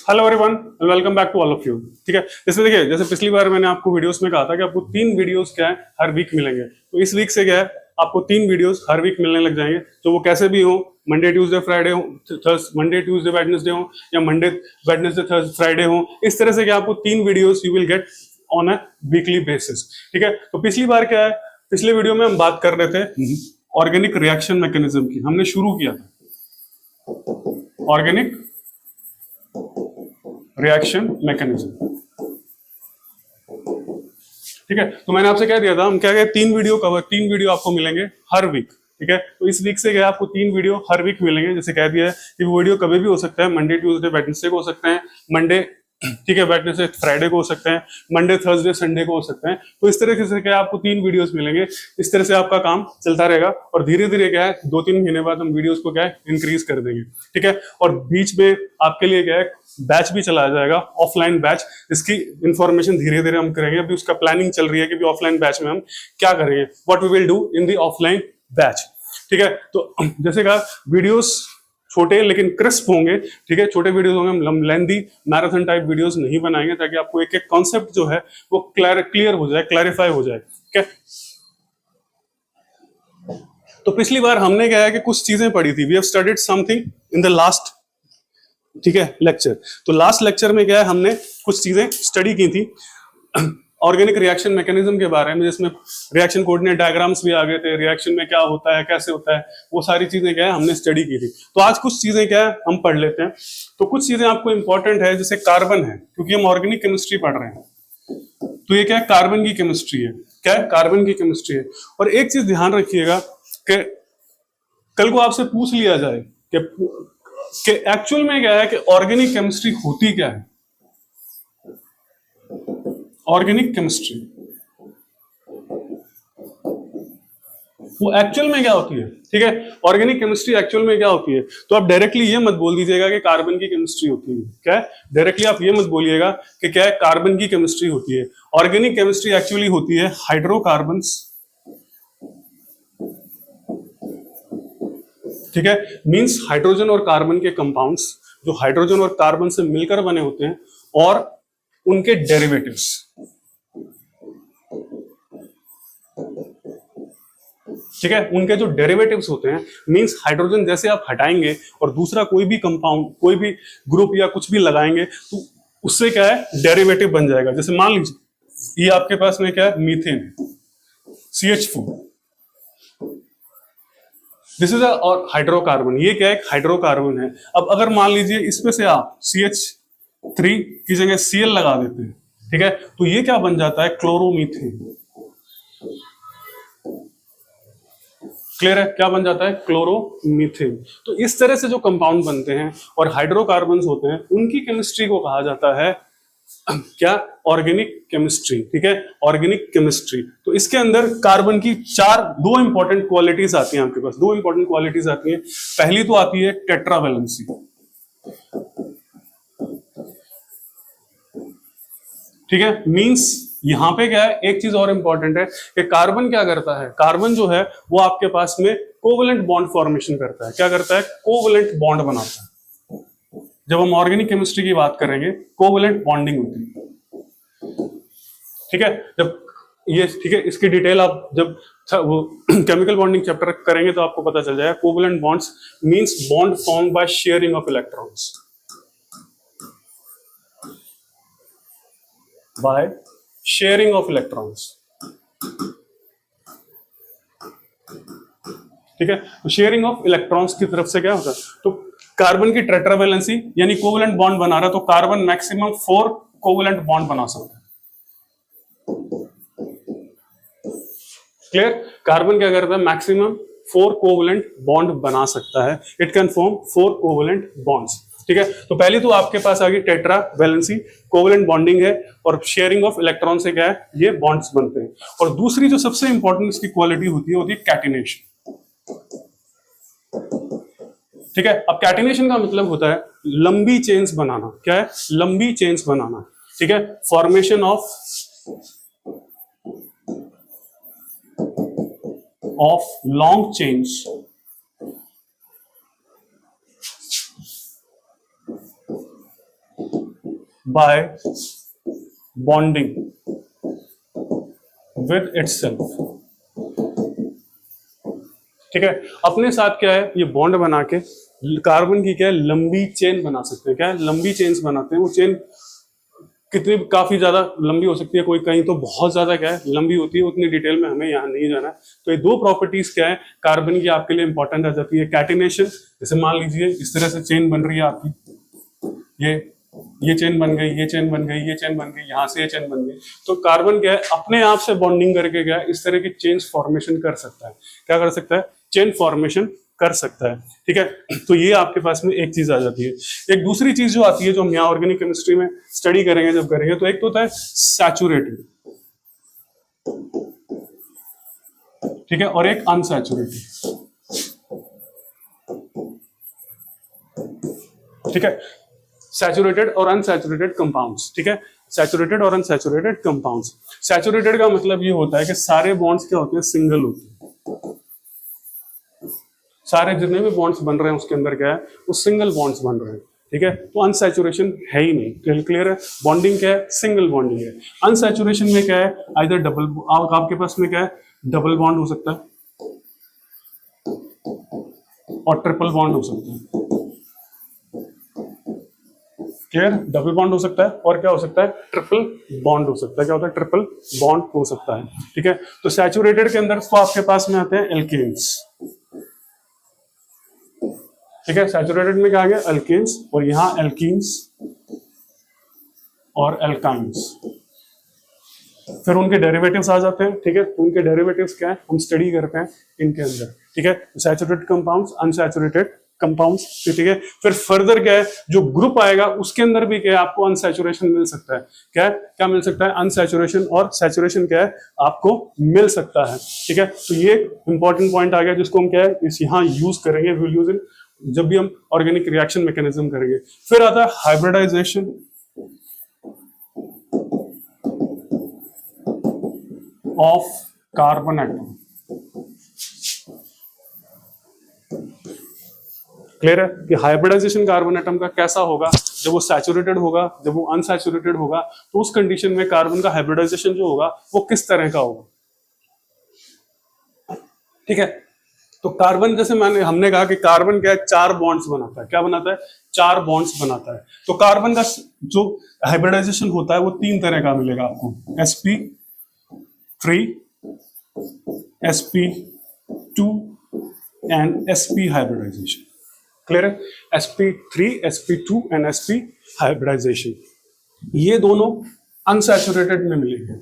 Hello everyone, welcome back to all of you. ठीक है, इसमें देखिए, जैसे पिछली बार मैंने आपको वीडियोस में कहा था कि आपको 3 वीडियोस क्या है हर वीक मिलेंगे। तो इस वीक से क्या है, आपको 3 वीडियोस हर वीक मिलने लग जाएंगे। तो वो कैसे भी हो, मंडे ट्यूसडे फ्राइडे हो, मंडे ट्यूसडे वेडनेसडे हो, या मंडे वेडनेसडे फ्राइडे हो, इस तरह से क्या आपको 3 videos you will get on a weekly basis. ठीक है, तो पिछली बार क्या है, पिछले वीडियो में हम बात कर रहे थे ऑर्गेनिक रिएक्शन मैकेनिज्म की। हमने शुरू किया था ऑर्गेनिक रिएक्शन मैकेनिज्म। ठीक है, तो मैंने आपसे कह दिया था हम क्या कहे, 3 वीडियो आपको मिलेंगे हर वीक। ठीक है, तो इस वीक से क्या आपको 3 वीडियो हर वीक मिलेंगे। जैसे कह दिया है कि वो वीडियो कभी भी हो सकता है, मंडे ट्यूसडे वेडनेसडे को हो सकते हैं, मंडे ठीक है वेडनेसडे फ्राइडे को हो सकते हैं, मंडे थर्सडे संडे को हो सकते हैं। तो इस तरह से क्या आपको 3 वीडियोस मिलेंगे। इस तरह से आपका काम चलता रहेगा और धीरे धीरे क्या है 2-3 महीने बाद हम वीडियोस को क्या है इंक्रीज कर देंगे। ठीक है, और बीच में आपके लिए क्या है बैच भी चलाया जाएगा, ऑफलाइन बैच। इसकी इंफॉर्मेशन धीरे धीरे हम करेंगे। अभी उसका प्लानिंग चल रही है कि ऑफलाइन बैच में हम क्या करेंगे, what we will do in the offline batch. ठीक है, तो जैसे कहा वीडियोस छोटे लेकिन क्रिस्प होंगे। ठीक है, छोटे वीडियोस होंगे, हम लेंदी मैराथन टाइप वीडियोस नहीं बनाएंगे, ताकि आपको एक एक कॉन्सेप्ट जो है वो क्लियर हो जाए, क्लैरिफाई हो जाए। ठीक है, तो पिछली बार हमने क्या है कि कुछ चीजें पढ़ी थी। We have studied something in the last, ठीक है, लेक्चर। तो लास्ट लेक्चर में क्या है, हमने कुछ चीजें स्टडी की थी ऑर्गेनिक रिएक्शन मैकेनिज्म के बारे में, जिसमें रिएक्शन कोऑर्डिनेट डायग्राम्स भी आ गए थे, रिएक्शन में क्या होता है, कैसे होता है, वो सारी चीजें क्या है हमने स्टडी की थी। तो आज कुछ चीजें क्या है हम पढ़ लेते हैं। तो कुछ चीजें आपको इंपॉर्टेंट है, जैसे कार्बन है, क्योंकि हम ऑर्गेनिक केमिस्ट्री पढ़ रहे हैं। तो ये क्या है, कार्बन की केमिस्ट्री है। क्या है, कार्बन की केमिस्ट्री है। और एक चीज ध्यान रखिएगा कि कल को आपसे पूछ लिया जाए कि एक्चुअल में क्या है कि ऑर्गेनिक केमिस्ट्री होती क्या है। ऑर्गेनिक केमिस्ट्री वो एक्चुअल में क्या होती है। ठीक है, ऑर्गेनिक केमिस्ट्री एक्चुअल में क्या होती है। तो आप डायरेक्टली ये मत बोल दीजिएगा कि कार्बन की केमिस्ट्री होती है। क्या है, डायरेक्टली आप ये मत बोलिएगा कि क्या है कार्बन की केमिस्ट्री होती है। ऑर्गेनिक केमिस्ट्री एक्चुअली होती है हाइड्रोकार्बन्स। ठीक है, मींस हाइड्रोजन और कार्बन के कंपाउंड्स जो हाइड्रोजन और कार्बन से मिलकर बने होते हैं, और उनके डेरिवेटिव्स। ठीक है, उनके जो डेरिवेटिव्स होते हैं, मींस हाइड्रोजन जैसे आप हटाएंगे और दूसरा कोई भी कंपाउंड, कोई भी ग्रुप या कुछ भी लगाएंगे, तो उससे क्या है डेरिवेटिव बन जाएगा। जैसे मान लीजिए ये आपके पास में क्या है, methane CH4, this is a hydrocarbon. ये क्या है, हाइड्रोकार्बन है। अब अगर मान लीजिए इसमें से आप CH3 की जगह Cl लगा देते हैं, ठीक है, तो ये क्या बन जाता है, क्लोरोमीथेन। क्लियर है, क्या बन जाता है, क्लोरोमीथेन। तो इस तरह से जो कंपाउंड बनते हैं और हाइड्रोकार्बन्स होते हैं, उनकी केमिस्ट्री को कहा जाता है क्या, ऑर्गेनिक केमिस्ट्री। ठीक है, ऑर्गेनिक केमिस्ट्री। तो इसके अंदर कार्बन की दो इंपॉर्टेंट क्वालिटीज आती हैं आपके पास, दो इंपॉर्टेंट क्वालिटीज आती हैं। पहली तो आती है टेट्रावैलेंसी। ठीक है, मींस यहां पे क्या है, एक चीज और इंपॉर्टेंट है कि कार्बन क्या करता है, कार्बन जो है वो आपके पास में कोवलेंट बॉन्ड फॉर्मेशन करता है। क्या करता है, कोवलेंट बॉन्ड बनाता है। जब हम ऑर्गेनिक केमिस्ट्री की बात करेंगे, कोवलेंट बॉन्डिंग होती है। ठीक है, जब ये, ठीक है, इसकी डिटेल आप जब वो केमिकल बॉन्डिंग चैप्टर करेंगे तो आपको पता चल जाएगा। Covalent bonds means bond form by sharing of electrons, by sharing of electrons. ठीक है, तो शेयरिंग ऑफ इलेक्ट्रॉन्स की तरफ से क्या होता है, तो कार्बन की टेट्रावैलेंसी यानी कोवलेंट बॉन्ड बना रहा है, तो कार्बन मैक्सिमम 4 कोवलेंट बॉन्ड बना सकता है। क्लियर, कार्बन क्या करता है, मैक्सिमम 4 कोवलेंट बॉन्ड बना सकता है। It can form 4 covalent bonds. ठीक है, तो पहली तो आपके पास आ गई टेट्रावैलेंसी, कोवलेंट बॉन्डिंग है, और शेयरिंग ऑफ इलेक्ट्रॉन से क्या है, ये बॉन्ड्स बनते हैं। और दूसरी जो सबसे इंपॉर्टेंट इसकी क्वालिटी होती है कैटिनेशन। ठीक है, अब कैटिनेशन का मतलब होता है लंबी चेन्स बनाना। क्या है, लंबी चेन्स बनाना। ठीक है, formation of long chains by bonding with itself. ठीक है, अपने साथ क्या है, ये बॉन्ड बना के कार्बन की क्या है, लंबी चेन बना सकते हैं। क्या है, लंबी चेन्स बनाते हैं। वो चेन कितनी, काफी ज्यादा लंबी हो सकती है, कोई कहीं तो बहुत ज्यादा क्या है लंबी होती है, उतनी डिटेल में हमें यहाँ नहीं जाना है। तो ये दो प्रॉपर्टीज क्या है कार्बन की आपके लिए इंपॉर्टेंट आ जाती है। कैटिनेशन, जैसे मान लीजिए इस तरह से चेन बन रही है आपकी, ये चेन बन गई, ये चेन बन गई, ये चेन बन गई, यहां से ये चेन बन गई। तो कार्बन क्या है अपने आप से बॉन्डिंग करके क्या है इस तरह की चेन फॉर्मेशन कर सकता है। क्या कर सकता है, चेन फॉर्मेशन कर सकता है। ठीक है, तो ये आपके पास में एक चीज आ जाती है। एक दूसरी चीज जो आती है, जो हम यहाँ ऑर्गेनिक केमिस्ट्री में स्टडी करेंगे जब करेंगे, तो एक तो होता है सैचुरेटेड, ठीक है, और एक अनसैचुरेटेड। ठीक है, सैचुरेटेड और अनसैचुरेटेड कंपाउंड्स। ठीक है, सैचुरेटेड और अनसैचुरेटेड कंपाउंड्स। सैचुरेटेड का मतलब ये होता है कि सारे बॉन्ड्स क्या होते हैं, सिंगल होते हैं। सारे जितने भी बॉन्ड्स बन रहे हैं उसके अंदर क्या है, वो सिंगल बॉन्ड्स बन रहे हैं। ठीक है, तो अनसैचुरेशन है ही नहीं। क्लियर है, बॉन्डिंग क्या है, सिंगल बॉन्डिंग है। अनसैचुरेशन में क्या है, आइदर डबल, आपके पास में क्या है, डबल बॉन्ड हो सकता है और ट्रिपल बॉन्ड हो सकता है। क्लियर, डबल बॉन्ड हो सकता है और क्या हो सकता है, ट्रिपल बॉन्ड हो सकता है। क्या होता है, ट्रिपल बॉन्ड हो सकता है। ठीक है, तो सैचुरेटेड के अंदर तो आपके पास में आते हैं एल्केन्स। ठीक है, सैचुरेटेड में क्या आ गया, अल्केन्स, और यहां एल्कीन्स और एल्काइंस। फिर उनके डेरिवेटिव्स आ जाते हैं। ठीक है, तो उनके डेरिवेटिव्स क्या है हम स्टडी करते हैं इनके अंदर। ठीक है, सैचुरेटेड कंपाउंड्स, अनसैचुरेटेड कंपाउंड्स। ठीक है, फिर फर्दर क्या है, जो ग्रुप आएगा उसके अंदर भी क्या है आपको अनसैचुरेशन मिल सकता है। क्या है, क्या मिल सकता है, अनसैचुरेशन और सैचुरेशन क्या है आपको मिल सकता है। ठीक है, तो ये इंपॉर्टेंट पॉइंट आ गया जिसको हम क्या है इस यहाँ यूज करेंगे, विल यूज इन जब भी हम ऑर्गेनिक रिएक्शन मैकेनिज्म करेंगे। फिर आता है hybridization of carbon atom. Clear है कि हाइब्रिडाइजेशन कार्बन एटम का कैसा होगा, जब वो सैचुरेटेड होगा, जब वो अनसैचुरेटेड होगा, तो उस कंडीशन में कार्बन का हाइब्रिडाइजेशन जो होगा वो किस तरह का होगा। ठीक है, तो कार्बन, जैसे हमने कहा कि कार्बन क्या है, चार बॉन्ड्स बनाता है। क्या बनाता है, चार बॉन्ड्स बनाता है। तो कार्बन का जो हाइब्रिडाइजेशन होता है वो तीन तरह का मिलेगा आपको, sp3, sp2 and sp hybridisation. Clear है, sp3, sp2 and sp hybridisation, ये दोनों अनसैचुरेटेड में मिलेंगे।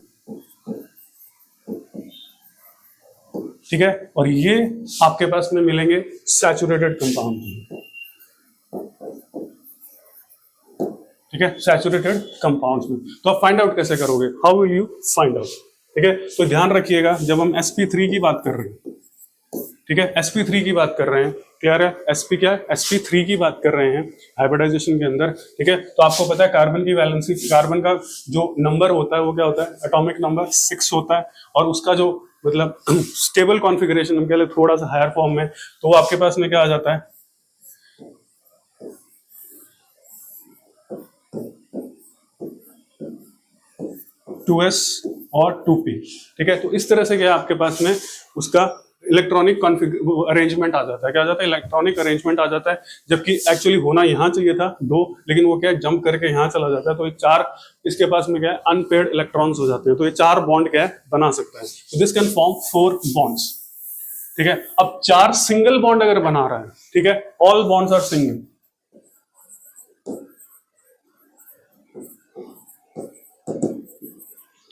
ठीक है, और ये आपके पास में मिलेंगे सैचुरेटेड कंपाउंड। ठीक है, सैचुरेटेड कंपाउंड्स में। तो आप फाइंड आउट कैसे करोगे, how will you find out. ठीक है, तो ध्यान रखिएगा जब हम sp3 की बात कर रहे हैं, ठीक है, sp3 की बात कर रहे हैं, क्लियर है, sp क्या है, sp3 की बात कर रहे हैं हाइब्रिडाइजेशन के अंदर। ठीक है, तो आपको पता है कार्बन की वैलेंसी, कार्बन का जो नंबर होता है वो क्या होता है, एटॉमिक नंबर 6 होता है, और उसका जो मतलब स्टेबल कॉन्फ़िगरेशन हम कह ले थोड़ा सा हायर फॉर्म में, तो वो आपके पास में क्या आ जाता है, 2s और 2p। ठीक है, तो इस तरह से क्या आपके पास में उसका इलेक्ट्रॉनिक अरेंजमेंट आ जाता है। क्या आ जाता है, इलेक्ट्रॉनिक अरेंजमेंट आ जाता है, जबकि एक्चुअली होना यहाँ चाहिए था 2, लेकिन वो क्या है जंप करके यहाँ चला जाता है। तो ये 4 इसके पास में क्या है अनपेयर्ड इलेक्ट्रॉन्स हो जाते हैं। तो ये 4 बॉन्ड क्या है बना सकता है। तो दिस कैन फॉर्म 4 बॉन्ड्स। ठीक है, अब 4 सिंगल बॉन्ड अगर बना रहा है, ठीक है, all bonds are single,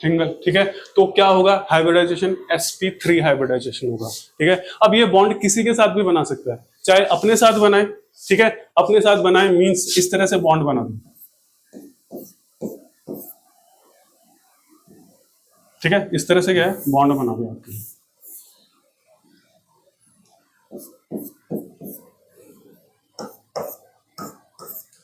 single. ठीक है, तो क्या होगा, हाइब्रिडाइजेशन sp3 हाइब्रिडाइजेशन होगा। ठीक है, अब ये बॉन्ड किसी के साथ भी बना सकता है, चाहे अपने साथ बनाए। ठीक है, अपने साथ बनाए मींस इस तरह से बॉन्ड बना दो। ठीक है, इस तरह से क्या है बॉन्ड बना दो आपके लिए।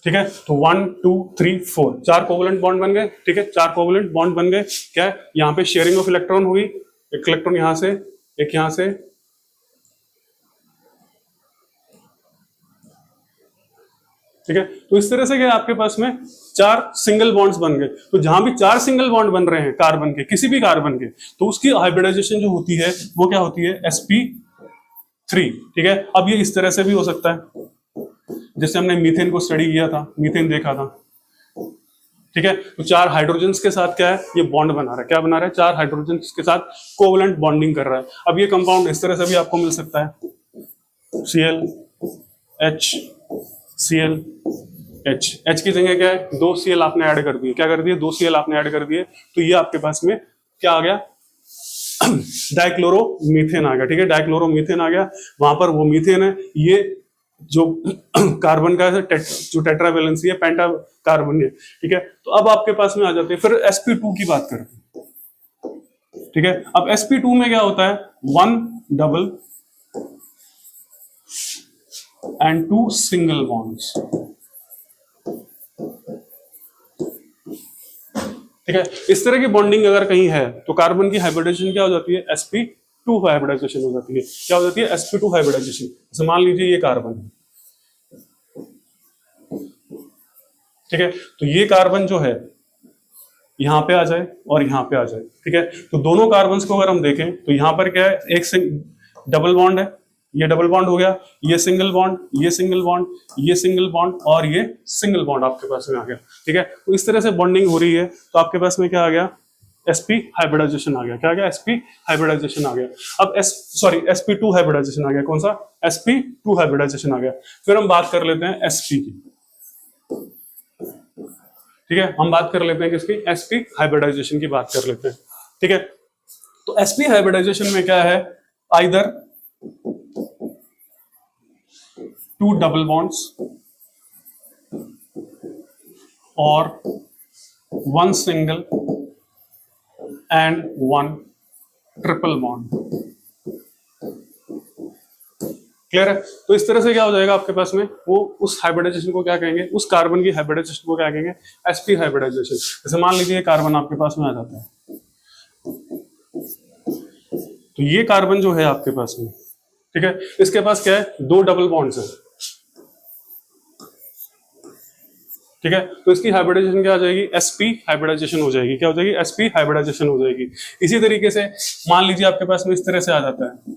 ठीक है, तो 1 2 3 4 4 कोवलेंट बॉन्ड बन गए। ठीक है, 4 कोवलेंट बॉन्ड बन गए। क्या है, यहां पे शेयरिंग ऑफ इलेक्ट्रॉन हुई, एक इलेक्ट्रॉन यहां से, एक यहां से, ठीक है। तो इस तरह से क्या आपके पास में 4 सिंगल बॉन्ड्स बन गए। तो जहां भी 4 सिंगल बॉन्ड बन रहे हैं कार्बन के, किसी भी कार्बन के, तो उसकी हाइब्रिडाइजेशन जो होती है वो क्या होती है, sp3। ठीक है। अब ये इस तरह से भी हो सकता है, जैसे हमने मीथेन को स्टडी किया था, मीथेन देखा था। ठीक है। तो 4 हाइड्रोजन्स के साथ क्या है, ये बॉन्ड बना रहा है। क्या बना रहा है, 4 हाइड्रोजन्स के साथ कोवलेंट बॉन्डिंग कर रहा है। अब ये कंपाउंड इस तरह से भी आपको मिल सकता है, Cl H Cl H। H की जगह क्या है, 2 Cl आपने ऐड कर दिए। क्या कर दिए, 2 Cl आपने ऐड कर दिए। तो ये आपके पास में क्या आ गया, डाइक्लोरोमीथेन आ गया। ठीक है, डाइक्लोरोमीथेन आ गया। वहां पर वो मीथेन है, ये जो कार्बन का जो टेट्रावैलेंसी है, पेंटा कार्बन है। ठीक है। तो अब आपके पास में आ जाते हैं, फिर sp2 की बात करते हैं। ठीक है। अब sp2 में क्या होता है, 1 डबल एंड 2 सिंगल बॉन्ड्स। ठीक है। इस तरह की बॉन्डिंग अगर कहीं है तो कार्बन की हाइब्रिडाइजेशन क्या हो जाती है, sp2 हाइब्रिडाइजेशन हो जाती है। क्या हो जाती है, sp2 हाइब्रिडाइजेशन। जैसे मान लीजिए ये कार्बन है, ठीक है। तो ये कार्बन जो है यहां पे आ जाए और यहां पे आ जाए। ठीक है। तो दोनों कार्बन्स को अगर हम देखें तो यहां पर क्या है, एक डबल बॉन्ड है, ये डबल बॉन्ड हो गया, ये सिंगल बॉन्ड, ये सिंगल बॉन्ड, ये सिंगल बॉन्ड और ये सिंगल बॉन्ड आपके पास में आ गया। ठीक है। तो इस तरह से बॉन्डिंग हो रही है। तो आपके पास में क्या आ गया, sp हाइब्रिडाइजेशन आ गया। क्या आ गया, sp हाइब्रिडाइजेशन आ गया। अब sp2 हाइब्रिडाइजेशन आ गया। कौन सा, sp2 हाइब्रिडाइजेशन आ गया। फिर हम बात कर लेते हैं sp की। ठीक है, हम बात कर लेते हैं किसकी, sp हाइब्रिडाइजेशन की बात कर लेते हैं। ठीक है। तो sp हाइब्रिडाइजेशन में क्या है, आइदर 2 डबल बॉन्ड्स और 1 single and 1 triple bond. Clear है। तो इस तरह से क्या हो जाएगा आपके पास में, वो उस हाइब्रिडाइजेशन को क्या कहेंगे, उस कार्बन की हाइब्रिडाइजेशन को क्या कहेंगे, sp हाइब्रिडाइजेशन। जैसे मान लीजिए कार्बन आपके पास में आ जाता है, तो ये कार्बन जो है आपके पास में, ठीक है, इसके पास क्या है, 2 डबल बॉन्ड्स है। ठीक है। तो इसकी हाइब्रिडाइजेशन क्या हो जाएगी, sp हाइब्रिडाइजेशन हो जाएगी। क्या हो जाएगी, sp हाइब्रिडाइजेशन हो जाएगी। इसी तरीके से मान लीजिए आपके पास में इस तरह से आ जाता है।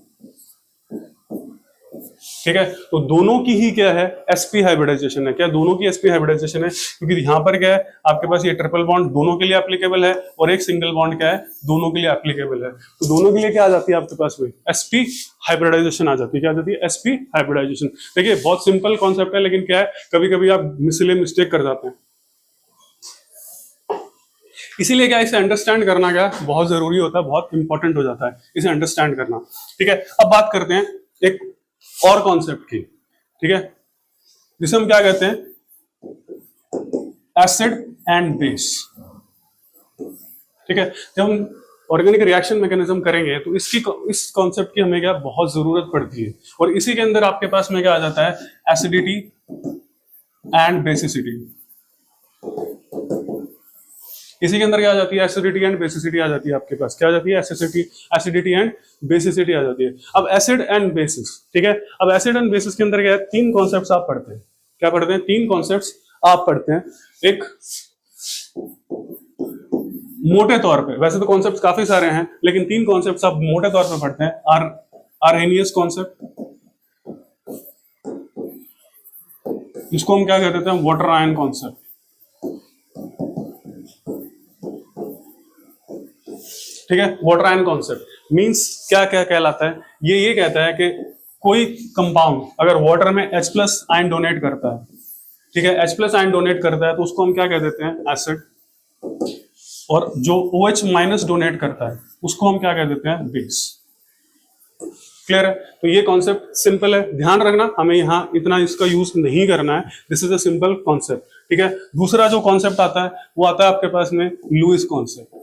ठीक है। तो दोनों की ही क्या है, sp हाइब्रिडाइजेशन है। क्या दोनों की sp हाइब्रिडाइजेशन है, क्योंकि यहां पर क्या है आपके पास, ये ट्रिपल बॉन्ड दोनों के लिए एप्लीकेबल है और एक सिंगल बॉन्ड क्या है, दोनों के लिए एप्लीकेबल है। तो दोनों के लिए क्या आ जाती है आपके पास में, sp हाइब्रिडाइजेशन आ जाती है। क्या आ जाती है, sp हाइब्रिडाइजेशन। देखिए बहुत सिंपल कॉन्सेप्ट है, लेकिन क्या है, कभी कभी आप इसलिए मिस्टेक कर जाते हैं। इसीलिए क्या, इसे अंडरस्टैंड करना क्या बहुत जरूरी होता है, बहुत इंपॉर्टेंट हो जाता है इसे अंडरस्टैंड करना। ठीक है। अब बात करते हैं एक और कॉन्सेप्ट की। ठीक है, जिसे हम क्या कहते हैं, एसिड एंड बेस। ठीक है। जब हम ऑर्गेनिक रिएक्शन मैकेनिज्म करेंगे तो इस कॉन्सेप्ट की हमें क्या बहुत जरूरत पड़ती है। और इसी के अंदर आपके पास में क्या आ जाता है, एसिडिटी एंड बेसिसिटी। इसी के अंदर क्या आ जाती है, एसिडिटी एंड बेसिसिटी आ जाती है आपके पास। क्या आ जाती है, एसिडिटी एंड बेसिसिटी आ जाती है। अब एसिड एंड बेसिस, ठीक है। अब एसिड एंड बेसिस के अंदर क्या है, 3 कॉन्सेप्ट्स आप पढ़ते हैं। क्या पढ़ते हैं, 3 कॉन्सेप्ट्स आप पढ़ते हैं। एक मोटे तौर पे, वैसे तो कॉन्सेप्ट्स काफी सारे हैं, लेकिन 3 कॉन्सेप्ट्स आप मोटे तौर पे पढ़ते हैं। आर्हेनियस कॉन्सेप्ट, जिसको हम क्या कहते हैं, वाटर आयन कॉन्सेप्ट। ठीक है। वाटर आयन कॉन्सेप्ट मींस क्या क्या कहलाता है, ये कहता है कि कोई कंपाउंड अगर वाटर में H+ आयन डोनेट करता है, ठीक है, H+ आयन डोनेट करता है, तो उसको हम क्या कह देते हैं, एसिड। और जो OH- डोनेट करता है उसको हम क्या कह देते हैं, बेस। क्लियर है। तो ये कॉन्सेप्ट सिंपल है, ध्यान रखना, हमें यहाँ इतना इसका यूज नहीं करना है। This is a simple concept. ठीक है। दूसरा जो कॉन्सेप्ट आता है वो आता है आपके पास में लुईस कॉन्सेप्ट।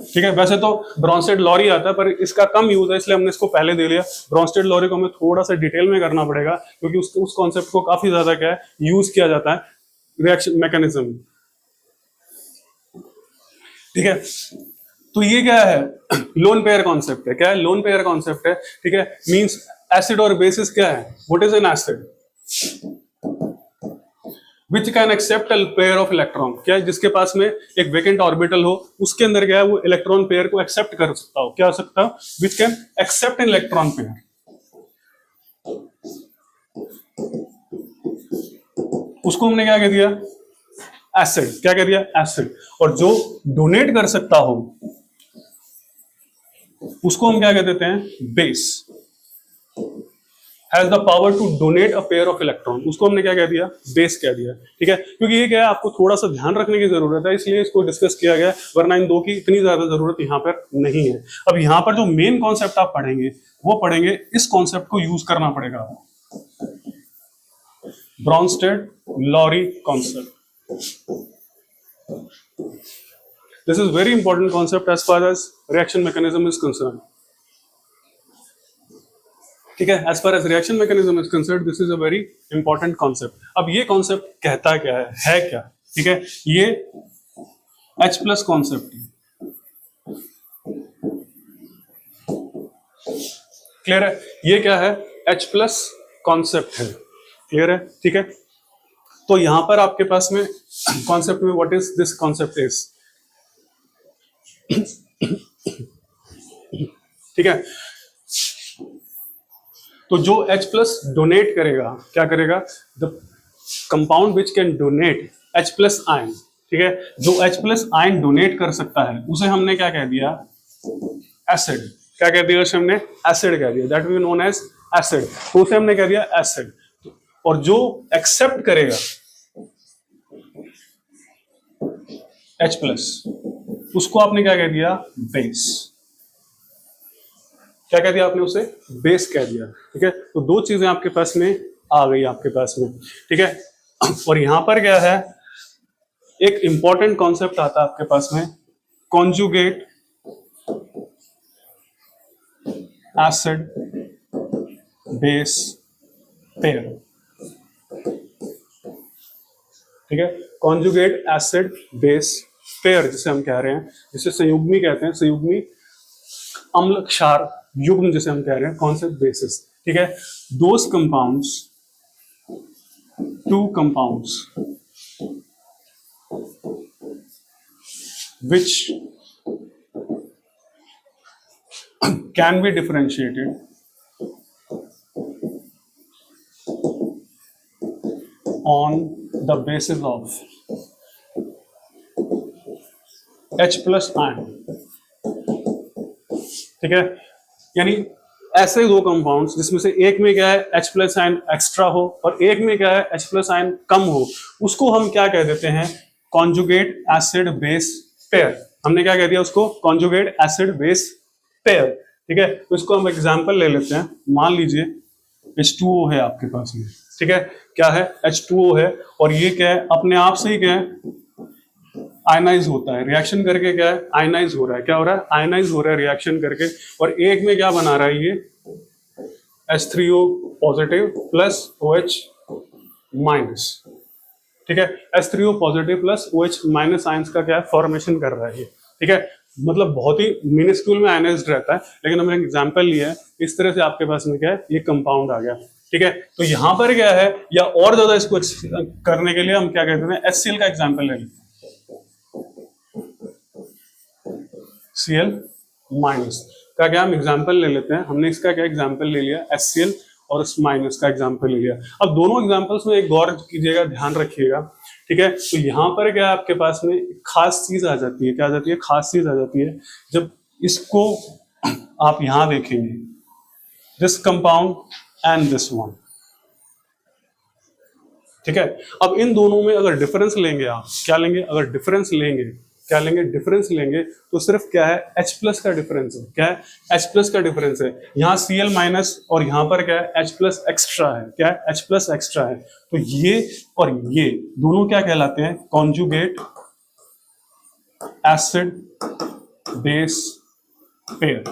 ठीक है। वैसे तो ब्रॉन्स्टेड लॉरी आता है, पर इसका कम यूज है, इसलिए हमने इसको पहले दे लिया। ब्रॉन्स्टेड लॉरी को हमें थोड़ा सा डिटेल में करना पड़ेगा, क्योंकि उस कॉन्सेप्ट को काफी ज्यादा क्या है, यूज किया जाता है रिएक्शन मैकेनिज्म। ठीक है। तो ये क्या है, लोन पेयर कॉन्सेप्ट है। क्या है, लोन पेयर कॉन्सेप्ट है। ठीक है। मींस एसिड और बेसिस क्या है? What is an acid? Which can accept a pair of electron, क्या है? जिसके पास में एक वेकेंट ऑर्बिटल हो, उसके अंदर क्या है, वो इलेक्ट्रॉन पेयर को एक्सेप्ट कर सकता हो। क्या हो सकता है? Which can accept an electron pair. उसको हमने क्या कह दिया? एसिड। क्या कह दिया? एसिड। और जो डोनेट कर सकता हो उसको हम क्या कह देते हैं? Base. Has the power to donate a pair of electron, उसको हमने क्या कह दिया? बेस कह दिया। ठीक है, क्योंकि ये क्या है, आपको थोड़ा सा ध्यान रखने की जरूरत है, इसलिए इसको डिस्कस किया गया, वरना इन दो की इतनी ज्यादा जरूरत यहाँ पर नहीं है। अब यहाँ पर जो मेन कॉन्सेप्ट आप पढ़ेंगे वो पढ़ेंगे, इस कॉन्सेप्ट को यूज करना पड़ेगा आपको, Bronsted Lowry concept. This is very important concept as far as reaction mechanism is concern. ठीक है, as far as reaction mechanism is concern, this is a very important concept. अब ये कॉन्सेप्ट कहता क्या है क्या? ठीक है, ये H प्लस कॉन्सेप्ट है। क्लियर है? ये क्या है? H प्लस कॉन्सेप्ट है। क्लियर है? ठीक है, तो यहां पर आपके पास में कॉन्सेप्ट में what is this concept is, ठीक है, तो जो H प्लस डोनेट करेगा, क्या करेगा? The compound which can donate H plus ion. ठीक है, जो H प्लस आयन डोनेट कर सकता है उसे हमने क्या कह दिया? एसिड। क्या कह दिया उसे हमने? एसिड कह दिया। That we known as acid. तो उसे हमने कह दिया एसिड। और जो एक्सेप्ट करेगा H प्लस, उसको आपने क्या कह दिया? बेस। क्या कह दिया आपने? उसे बेस कह दिया। ठीक है, तो दो चीजें आपके पास में आ गई आपके पास में। ठीक है, और यहां पर क्या है, एक इंपॉर्टेंट कॉन्सेप्ट आता है आपके पास में, कॉन्जुगेट एसिड बेस पेयर। ठीक है, कॉन्जुगेट एसिड बेस पेयर जिसे हम कह रहे हैं, जिसे संयुग्मी कहते हैं, संयुग्मी अम्ल क्षार युग्म जिसे हम कह रहे हैं, कौन से? बेसिस। ठीक है, those compounds, two compounds which can be differentiated on the basis of H plus ion। ठीक है, यानी ऐसे दो कंपाउंड्स जिसमें से एक में क्या है? H प्लस आयन एक्स्ट्रा हो और एक में क्या है? H प्लस आयन कम हो, उसको हम क्या कह देते हैं? Conjugate acid base pair. हमने क्या कह दिया उसको? Conjugate acid base pair. ठीक है, तो इसको हम एग्जांपल ले लेते हैं। मान लीजिए H2O है आपके पास में। ठीक है, क्या है? H2O है, और ये क्या है? अपने आप से ही क्या है? आयनाइज होता है, रिएक्शन करके क्या है? आयनाइज हो रहा है। क्या हो रहा है? आयनाइज हो रहा है रिएक्शन करके। और एक में क्या बना रहा है? ये H3O positive plus OH minus. ठीक है, H3O positive plus OH minus ions का क्या है? फॉर्मेशन कर रहा है ये। ठीक है, मतलब बहुत ही मिनिस्क्यूल में आयनाइज्ड रहता है, लेकिन हमने एग्जांपल लिया है, इस तरह से आपके पास में क्या है? ये कंपाउंड आ गया। ठीक है, तो यहां पर क्या है, या और ज्यादा इसको करने के लिए हम क्या कहते हैं? HCl का एग्जाम्पल ले लेते हैं, Cl माइनस का क्या हम एग्जाम्पल ले लेते हैं। हमने इसका क्या एग्जाम्पल ले लिया? HCl, और इस माइनस का एग्जाम्पल ले लिया। अब दोनों एग्जाम्पल्स में एक गौर कीजिएगा, ध्यान रखिएगा। ठीक है, तो यहां पर क्या आपके पास में खास चीज आ जाती है। क्या आ जाती है? खास चीज आ जाती है जब इसको आप यहां देखेंगे, this compound and this one. ठीक है, अब इन दोनों में अगर डिफरेंस लेंगे आप, क्या लेंगे? अगर डिफरेंस लेंगे, क्या लेंगे? डिफरेंस लेंगे, तो सिर्फ क्या है? H प्लस का डिफरेंस है। क्या है? H प्लस का डिफरेंस है। यहाँ Cl माइनस और यहाँ पर क्या है? H प्लस एक्स्ट्रा है। क्या है? H प्लस एक्स्ट्रा है। तो ये और ये दोनों क्या कहलाते हैं? Conjugate acid base pair.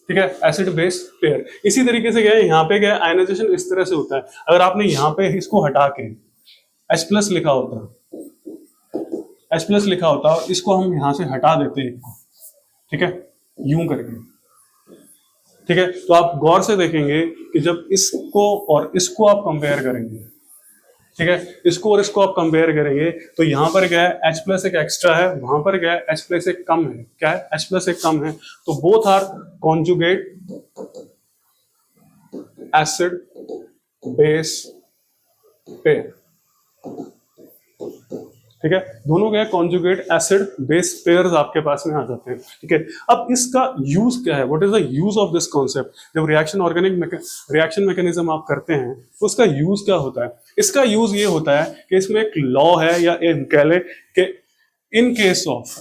ठीक है, एसिड बेस पेयर। इसी तरीके से क्या है? यहाँ पे क्या है? आयनाइजेशन इस तरह से होता है। अगर आपने यहाँ पे इसको हटा के H प्लस लिखा होता, H प्लस लिखा होता, और इसको हम यहां से हटा देते हैं, ठीक है, यूं करके, ठीक है, तो आप गौर से देखेंगे कि जब इसको और इसको आप कंपेयर करेंगे, ठीक है, इसको और इसको आप कंपेयर करेंगे तो यहां पर क्या है, H प्लस एक एक्स्ट्रा है, वहां पर क्या है, H प्लस एक कम है, क्या है, H प्लस एक कम है, तो both are conjugate acid base pair, ठीक है, दोनों क्या है, कॉन्जुगेट एसिड बेस पेयर्स आपके पास में आ जाते हैं। ठीक है, अब इसका यूज क्या है, what is the use of this concept, जब रिएक्शन मैकेनिज्म आप करते हैं तो उसका यूज क्या होता है, इसका यूज ये होता है कि इसमें एक लॉ है या कह ले कि in case of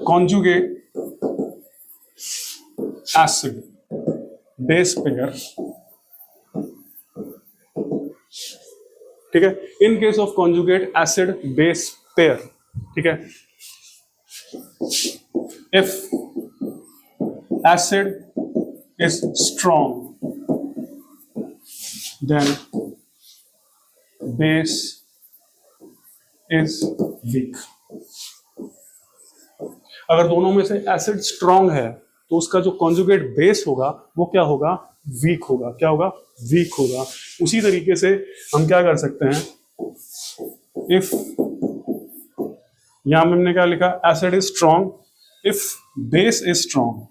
conjugate acid base pair, ठीक है, in case of conjugate acid base pair, ठीक है, if acid is strong then base is weak. अगर दोनों में से एसिड स्ट्रॉन्ग है तो उसका जो कॉन्जुगेट बेस होगा वो क्या होगा, वीक होगा, क्या होगा, वीक होगा। उसी तरीके से हम क्या कर सकते हैं, इफ, यहां में हमने क्या लिखा, acid is strong, if base is strong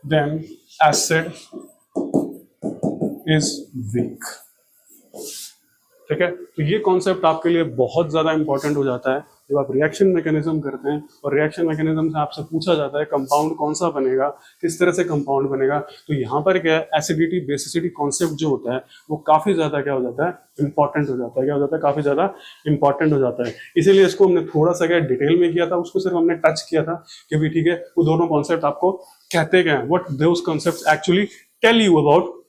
then acid is weak. ठीक है, तो ये कॉन्सेप्ट आपके लिए बहुत ज्यादा इंपॉर्टेंट हो जाता है जब आप रिएक्शन मैकेनिज्म करते हैं और रिएक्शन मैकेनिज्म से आपसे पूछा जाता है कंपाउंड कौन सा बनेगा, किस तरह से कंपाउंड बनेगा, तो यहाँ पर क्या है, एसिडिटी बेसिसिटी कॉन्सेप्ट जो होता है वो काफी ज्यादा क्या हो जाता है, इंपॉर्टेंट हो जाता है, क्या हो जाता है, काफी ज्यादा इंपॉर्टेंट हो जाता है। इसीलिए इसको हमने थोड़ा सा क्या डिटेल में किया था, उसको सिर्फ हमने टच किया था कि भी ठीक है वो दोनों कॉन्सेप्ट आपको कहते क्या है, what those concepts actually tell you about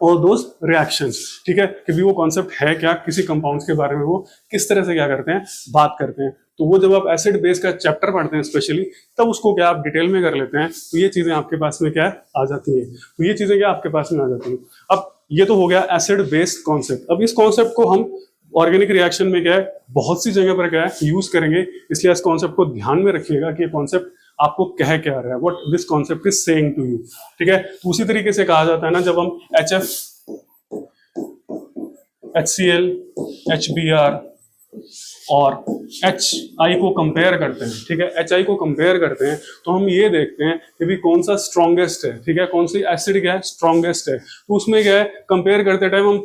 और दोज रिएक्शंस। ठीक है, कि भी वो कॉन्सेप्ट है क्या, किसी कंपाउंड्स के बारे में वो किस तरह से क्या करते हैं, बात करते हैं। तो वो जब आप एसिड बेस का चैप्टर पढ़ते हैं स्पेशली, तब उसको क्या आप डिटेल में कर लेते हैं, तो ये चीजें आपके पास में क्या आ जाती हैं, तो ये चीजें क्या आपके पास में आ जाती हैं। अब ये तो हो गया एसिड बेस्ड कॉन्सेप्ट। अब इस कॉन्सेप्ट को हम ऑर्गेनिक रिएक्शन में क्या है, बहुत सी जगह पर क्या है यूज करेंगे, इसलिए इस कॉन्सेप्ट को ध्यान में रखिएगा कि ये कॉन्सेप्ट आपको कह क्या रहा है, what this concept is saying to you. ठीक है, तो उसी तरीके से कहा जाता है ना, जब हम HF, HCl, HBr और HI को कंपेयर करते हैं, ठीक है, HI को कंपेयर करते हैं तो हम ये देखते हैं कि भी कौन सा स्ट्रॉन्गेस्ट है, ठीक है, कौन सी एसिड क्या है स्ट्रॉन्गेस्ट है। तो उसमें क्या है, कंपेयर करते टाइम हम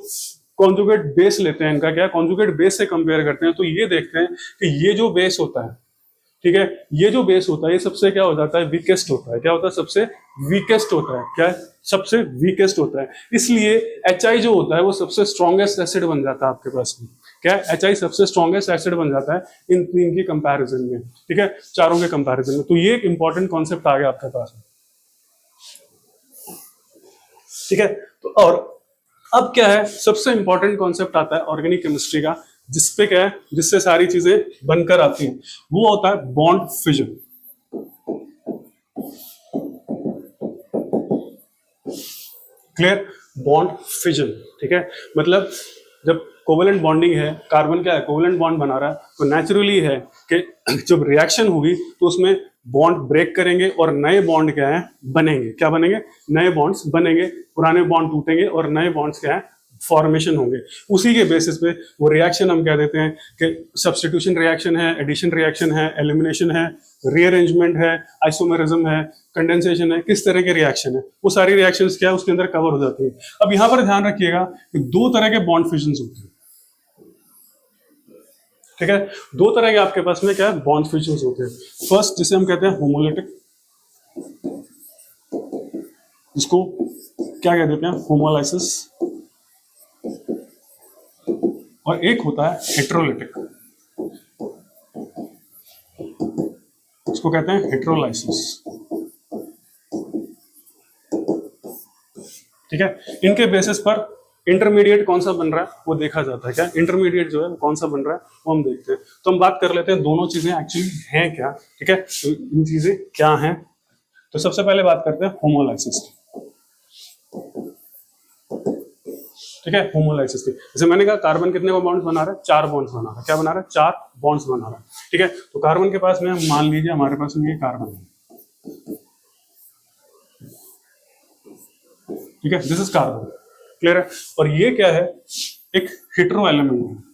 कॉन्जुगेट बेस लेते हैं, इनका क्या है, कॉन्जुगेट बेस से कंपेयर करते हैं, तो ये देखते हैं कि ये जो बेस होता है, ठीक है, ये जो बेस होता है ये सबसे क्या हो जाता है, वीकेस्ट होता है, क्या होता है, सबसे वीकेस्ट होता है, क्या है, सबसे वीकेस्ट होता है। इसलिए HI जो होता है वो सबसे स्ट्रॉन्गेस्ट एसिड बन जाता है आपके पास में, क्या है, HI सबसे स्ट्रॉन्गेस्ट एसिड बन जाता है इन तीन की कंपैरिजन में, ठीक है, चारों के कंपैरिजन में। तो ये एक इंपॉर्टेंट कॉन्सेप्ट आ गया आपके पास में, ठीक है। तो और अब क्या है, सबसे इंपॉर्टेंट कॉन्सेप्ट आता है ऑर्गेनिक केमिस्ट्री का, जिसपे क्या है, जिससे सारी चीजें बनकर आती हैं, वो होता है bond fission. Clear, bond fission, ठीक है, मतलब जब कोवेलेंट बॉन्डिंग है, कार्बन क्या है, कोवेलेंट बॉन्ड बना रहा है, तो नेचुरली है कि जब रिएक्शन होगी तो उसमें बॉन्ड ब्रेक करेंगे और नए बॉन्ड क्या है बनेंगे, क्या बनेंगे, नए बॉन्ड्स बनेंगे, पुराने बॉन्ड टूटेंगे और नए बॉन्ड्स क्या है फॉर्मेशन होंगे। उसी के बेसिस पे वो रिएक्शन हम कह देते हैं कि सब्स्टिट्यूशन रिएक्शन है, एडिशन रिएक्शन है, एलिमिनेशन है, रीअरेंजमेंट है, आइसोमेरिज्म है, कंडेंसेशन है, किस तरह के रिएक्शन है, वो सारी रिएक्शंस क्या है उसके अंदर कवर हो जाती है। अब यहां पर ध्यान रखिएगा कि दो तरह के बॉन्ड फिजन्स होते हैं, ठीक है, दो तरह के आपके पास में क्या है बॉन्ड फिजन्स होते हैं। फर्स्ट जिसे हम कहते हैं होमोलिटिक, जिसको क्या कह देते हैं, होमोलाइसिस, और एक होता है हेट्रोलिटिक, इसको कहते हैं हेट्रोलाइसिस, ठीक है। इनके बेसिस पर इंटरमीडिएट कौन सा बन रहा है वो देखा जाता है, क्या इंटरमीडिएट जो है कौन सा बन रहा है वो हम देखते हैं। तो हम बात कर लेते हैं दोनों चीजें एक्चुअली हैं क्या, ठीक है, तो इन चीजें क्या हैं। तो सबसे पहले बात करते हैं होमोलाइसिस, ठीक है, होमोलाइसिस की। जैसे मैंने कहा कार्बन कितने को बॉन्ड्स बना रहा है, 4 बॉन्ड्स बना रहा है। क्या बना रहा है, 4 बॉन्ड्स बना रहा है। ठीक है, तो कार्बन के पास में मान लीजिए हमारे पास में ये कार्बन है, ठीक है, दिस इज कार्बन, क्लियर है। और ये क्या है, एक हेटेरो एलिमेंट है।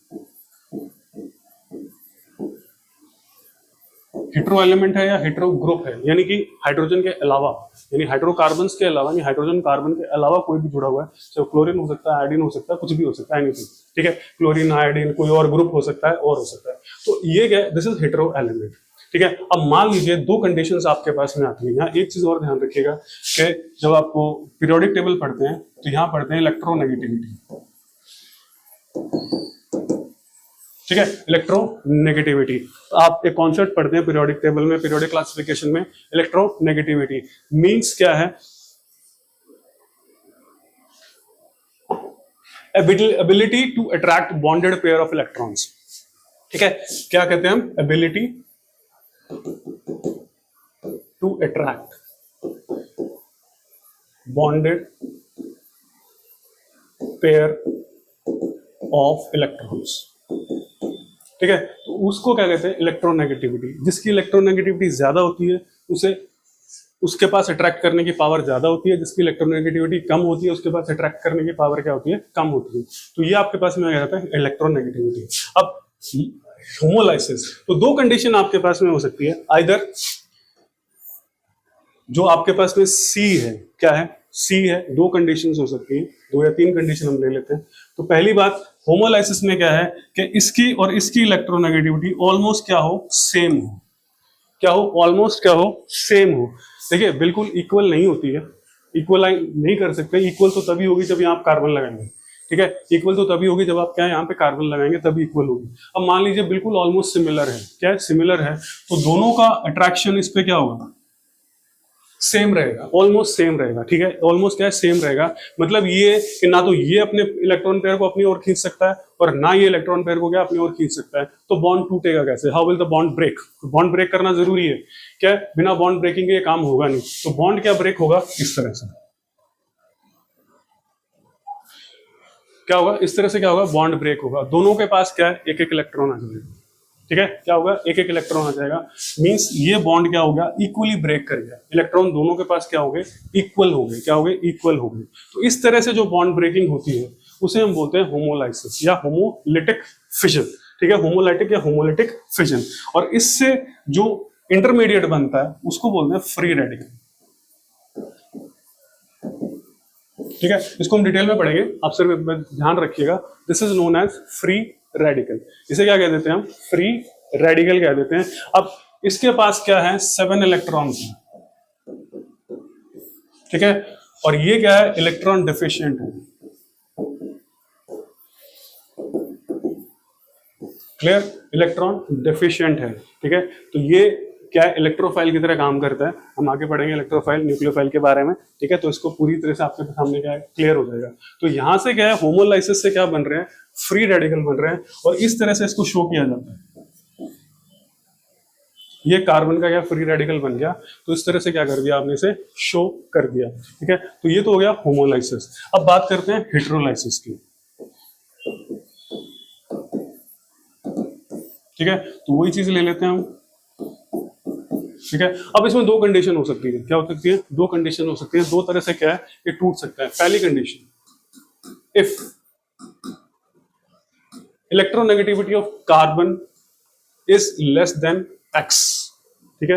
हेटेरो एलिमेंट है या हेटेरो ग्रुप है, यानी कि हाइड्रोजन के अलावा, यानी हाइड्रोकार्बन्स के अलावा, यानी हाइड्रोजन कार्बन के अलावा कोई भी जुड़ा हुआ है, चाहे क्लोरीन हो सकता है, आयोडीन हो सकता है, कुछ भी हो सकता है, एनीथिंग। ठीक है, क्लोरीन, आयोडीन, कोई और ग्रुप हो सकता है, और हो सकता है। तो ये क्या है, दिस इज हेटेरो एलिमेंट। ठीक है, अब मान लीजिए दो कंडीशंस आपके पास में आती है। यहाँ एक चीज और ध्यान रखिएगा कि जब आपको पीरियोडिक टेबल पढ़ते हैं तो यहाँ पढ़ते हैं इलेक्ट्रोनेगेटिविटी। ठीक है, इलेक्ट्रोनेगेटिविटी। तो आप एक कॉन्सेप्ट पढ़ते हैं पीरियोडिक टेबल में, पीरियोडिक क्लासिफिकेशन में, इलेक्ट्रोनेगेटिविटी मींस क्या है, ability to attract bonded pair of electrons. ठीक है, क्या कहते हैं हम, ability to attract bonded pair of electrons. ठीक है, तो उसको क्या कहते हैं, इलेक्ट्रोनेगेटिविटी। जिसकी इलेक्ट्रोनेगेटिविटी ज्यादा होती है उसे, उसके पास अट्रैक्ट करने की पावर ज्यादा होती है। जिसकी इलेक्ट्रोनेगेटिविटी कम होती है उसके पास अट्रैक्ट करने की पावर क्या होती है, कम होती है। तो ये आपके पास में आ जाता है इलेक्ट्रोनेगेटिविटी। अब होमोलाइसिस, तो दो कंडीशन आपके पास में हो सकती है, आइदर जो आपके पास में सी है, क्या है, सी है, दो कंडीशंस हो सकती हैं, 2 या 3 कंडीशन हम ले लेते हैं। तो पहली बात, होमोलाइसिस में क्या है कि इसकी और इसकी इलेक्ट्रोनेगेटिविटी ऑलमोस्ट क्या हो, सेम हो। क्या हो, ऑलमोस्ट क्या हो, सेम हो। देखिए बिल्कुल इक्वल नहीं होती है, इक्वल नहीं कर सकते। इक्वल तो तभी होगी जब यहाँ आप कार्बन लगाएंगे। ठीक है, इक्वल तो तभी होगी जब आप क्या यहाँ पे कार्बन लगाएंगे, तभी इक्वल होगी। अब मान लीजिए बिल्कुल ऑलमोस्ट सिमिलर है, क्या है, सिमिलर है, तो दोनों का अट्रैक्शन इस पे क्या होगा, सेम रहेगा, ऑलमोस्ट सेम रहेगा। ठीक है, ऑलमोस्ट क्या है, सेम रहेगा। मतलब ये कि ना तो ये अपने इलेक्ट्रॉन पेयर को अपनी ओर खींच सकता है और ना ये इलेक्ट्रॉन पेयर को क्या अपनी ओर खींच सकता है। तो बॉन्ड टूटेगा कैसे, how will the bond break. Bond break करना जरूरी है, क्या बिना बॉन्ड ब्रेकिंग के ये काम होगा नहीं। तो बॉन्ड क्या ब्रेक होगा, इस तरह से। क्या होगा, इस तरह से क्या होगा, बॉन्ड ब्रेक होगा। दोनों के पास क्या है, एक एक इलेक्ट्रॉन आ जाएगा। ठीक है, क्या होगा, एक एक इलेक्ट्रॉन आ जाएगा। मींस ये बॉन्ड क्या हो गया, इक्वली ब्रेक करेगा। इलेक्ट्रॉन दोनों के पास क्या हो गए, इक्वल हो गए। क्या हो गए, इक्वल हो गए। तो इस तरह से जो बॉन्ड ब्रेकिंग होती है उसे हम बोलते हैं होमोलाइसिस या होमोलिटिक फिजन। ठीक है, होमोलाइटिक या होमोलिटिक फिजन। और इससे जो इंटरमीडिएट बनता है उसको बोलते हैं फ्री रेडिकल। ठीक है, इसको हम डिटेल में पढ़ेंगे, आप सिर्फ ध्यान रखिएगा। This is known as free radical. इसे क्या कह देते हैं हम, फ्री रेडिकल कह देते हैं। अब इसके पास क्या है, 7 इलेक्ट्रॉन्स हैं। ठीक है, और ये क्या है, इलेक्ट्रॉन डिफिशिएंट है। क्लियर, इलेक्ट्रॉन डिफिशिएंट है। ठीक है, तो ये क्या है, इलेक्ट्रोफाइल की तरह काम करता है। हम आगे पढ़ेंगे इलेक्ट्रोफाइल, न्यूक्लियोफाइल के बारे में। ठीक है, तो इसको पूरी तरह से आपके सामने क्या है, क्लियर हो जाएगा। तो यहां से क्या है, होमोलाइसिस से क्या बन रहे हैं, फ्री रेडिकल बन रहे हैं। और इस तरह से इसको शो किया जाता है। ये कार्बन का क्या फ्री रेडिकल बन गया, तो इस तरह से क्या कर दिया आपने, इसे शो कर दिया। ठीक है, तो ये तो हो गया होमोलाइसिस। अब बात करते हैं हेटेरोलाइसिस की। ठीक है, तो वही चीज ले लेते हैं हम। ठीक है, अब इसमें दो कंडीशन हो सकती है। क्या हो सकती है, दो कंडीशन हो सकती है। दो तरह से क्या है, ये टूट सकता है। पहली condition, if electronegativity of carbon is less than x. ठीक है,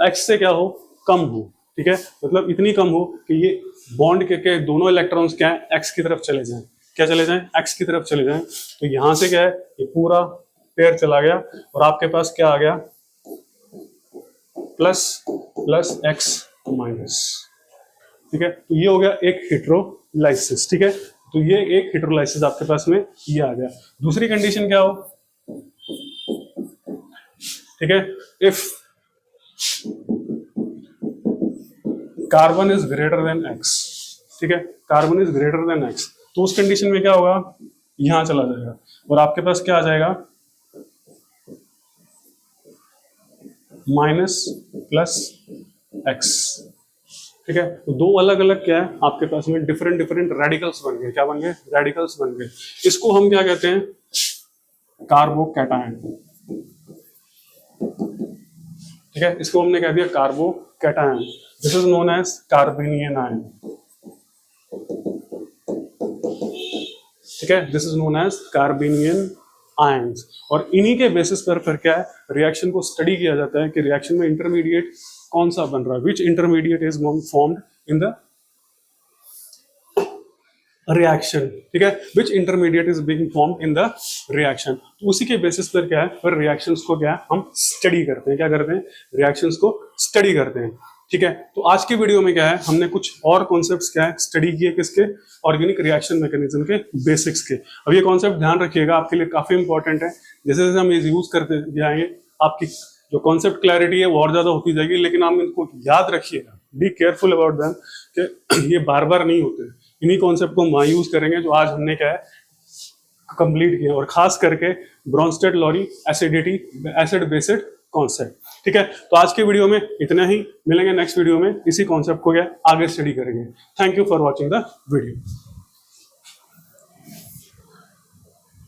एक्स से क्या हो, कम हो। ठीक है, मतलब इतनी कम हो कि ये बॉन्ड के दोनों इलेक्ट्रॉन्स क्या है, एक्स की तरफ चले जाएं। क्या चले जाएं, एक्स की तरफ चले जाएं। तो यहां से क्या है, ये पूरा पेयर चला गया और आपके पास क्या आ गया, प्लस प्लस एक्स माइनस। ठीक है, तो ये हो गया एक हेटेरोलाइसिस। ठीक है, तो ये एक हेटेरोलाइसिस आपके पास में ये आ गया। दूसरी कंडीशन क्या हो, ठीक है, if carbon is greater than x. ठीक है, carbon is greater than x, तो उस कंडीशन में क्या होगा, यहां चला जाएगा और आपके पास क्या आ जाएगा, माइनस प्लस एक्स। ठीक है। तो दो अलग अलग क्या है आपके पास में डिफरेंट डिफरेंट रेडिकल्स बन गए। क्या बन गए? रेडिकल्स बन गए। इसको हम क्या कहते हैं? कार्बोकैटायन। ठीक है, इसको हमने कह दिया carbocation. This is known as carbanion ion. ठीक है, this is known as carbanion ions. और इन्हीं के बेसिस पर फिर क्या है, रिएक्शन को स्टडी किया जाता है कि रिएक्शन में इंटरमीडिएट कौन सा बन रहा है, which intermediate is formed in the reaction. ठीक है, which intermediate is being formed in the reaction. तो उसी के बेसिस पर क्या है, फिर रिएक्शंस को क्या है हम स्टडी करते हैं। क्या करते हैं? रिएक्शंस को स्टडी करते हैं। ठीक है, तो आज की वीडियो में क्या है, हमने कुछ और कॉन्सेप्ट्स क्या है स्टडी किए, किसके? ऑर्गेनिक रिएक्शन मैकेनिज्म के बेसिक्स के। अब ये कॉन्सेप्ट ध्यान रखिएगा, आपके लिए काफी इंपॉर्टेंट है। जैसे जैसे हम ये यूज करते जाएंगे, आपकी जो कॉन्सेप्ट क्लैरिटी है वो और ज्यादा होती जाएगी। लेकिन आप इनको याद रखिएगा, बी केयरफुल अबाउट दैम, कि ये बार बार नहीं होते। इन्हीं कॉन्सेप्ट को हम यूज करेंगे जो आज हमने क्या है कंप्लीट किया, और खास करके Bronsted Lowry acidity acid based concept. ठीक है, तो आज के वीडियो में इतना ही। मिलेंगे नेक्स्ट वीडियो में, इसी कॉन्सेप्ट को क्या आगे स्टडी करेंगे। Thank you for watching the video.